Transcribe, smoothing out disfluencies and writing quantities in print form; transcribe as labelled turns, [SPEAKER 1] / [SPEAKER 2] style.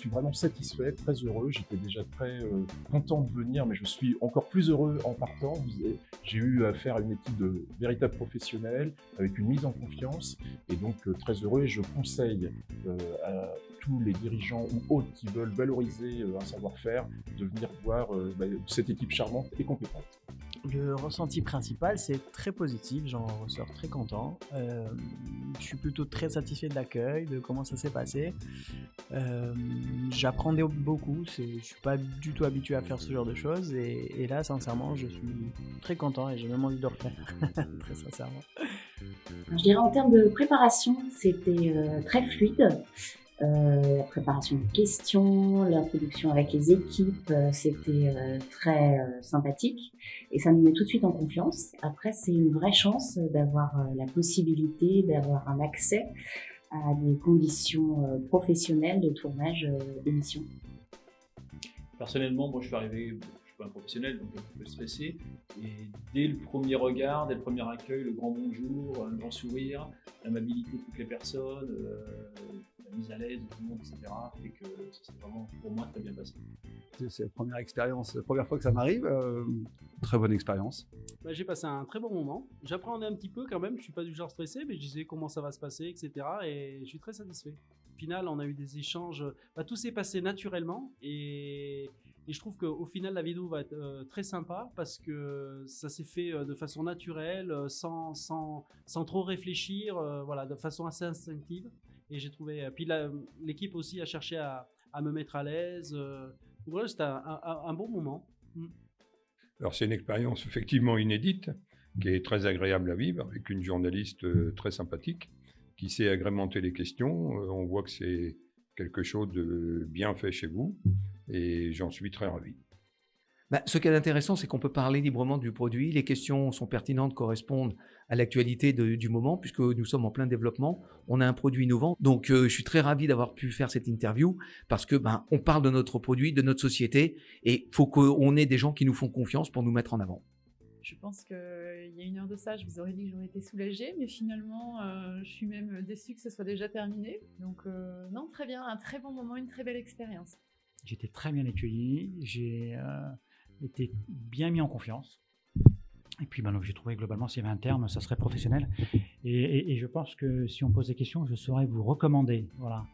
[SPEAKER 1] suis vraiment satisfait, très heureux. J'étais déjà très content de venir, mais je suis encore plus heureux en partant. J'ai eu affaire à une équipe de véritables professionnels, avec une mise en confiance, et donc très heureux. Et je conseille à tous les dirigeants ou autres qui veulent valoriser un savoir-faire de venir voir cette équipe charmante et compétente.
[SPEAKER 2] Le ressenti principal, c'est très positif, j'en ressors très content. Je suis plutôt très satisfait de l'accueil, de comment ça s'est passé. J'apprends beaucoup, je ne suis pas du tout habitué à faire ce genre de choses et là, sincèrement, je suis très content et j'ai même envie de le refaire, très sincèrement.
[SPEAKER 3] Je dirais en termes de préparation, c'était très fluide. La préparation de questions, l'introduction avec les équipes, c'était très sympathique et ça nous met tout de suite en confiance. Après, c'est une vraie chance d'avoir la possibilité d'avoir un accès à des conditions professionnelles de tournage d'émissions.
[SPEAKER 4] Personnellement, moi je suis arrivé, je suis pas un professionnel, donc un peu stressé. Et dès le premier regard, dès le premier accueil, le grand bonjour, le grand sourire, l'amabilité de toutes les personnes, la mise à l'aise de tout le monde, etc. fait que ça s'est vraiment, pour moi, très bien passé.
[SPEAKER 5] C'est la première expérience, la première fois que ça m'arrive. Très bonne expérience.
[SPEAKER 6] J'ai passé un très bon moment. J'appréhendais un petit peu quand même, je ne suis pas du genre stressé, mais je disais comment ça va se passer, etc. Et je suis très satisfait. Au final, on a eu des échanges, tout s'est passé naturellement et je trouve qu'au final, la vidéo va être très sympa parce que ça s'est fait de façon naturelle, sans trop réfléchir, voilà, de façon assez instinctive. Et j'ai trouvé, puis l'équipe aussi a cherché à me mettre à l'aise. Voilà, c'était un bon moment.
[SPEAKER 7] Alors c'est une expérience effectivement inédite, qui est très agréable à vivre, avec une journaliste très sympathique, qui sait agrémenter les questions. On voit que c'est quelque chose de bien fait chez vous, et j'en suis très ravi.
[SPEAKER 8] Ce qui est intéressant, c'est qu'on peut parler librement du produit. Les questions sont pertinentes, correspondent à l'actualité du moment, puisque nous sommes en plein développement. On a un produit innovant. Donc, je suis très ravi d'avoir pu faire cette interview parce que on parle de notre produit, de notre société, et il faut qu'on ait des gens qui nous font confiance pour nous mettre en avant.
[SPEAKER 9] Je pense qu'il y a une heure de ça, je vous aurais dit que j'aurais été soulagée, mais finalement, je suis même déçue que ce soit déjà terminé. Donc, non, très bien, un très bon moment, une très belle expérience.
[SPEAKER 10] J'étais très bien accueilli, j'ai été bien mis en confiance. Et puis j'ai trouvé globalement, s'il y avait un terme, ça serait professionnel. Et je pense que si on pose des questions, je saurais vous recommander. Voilà.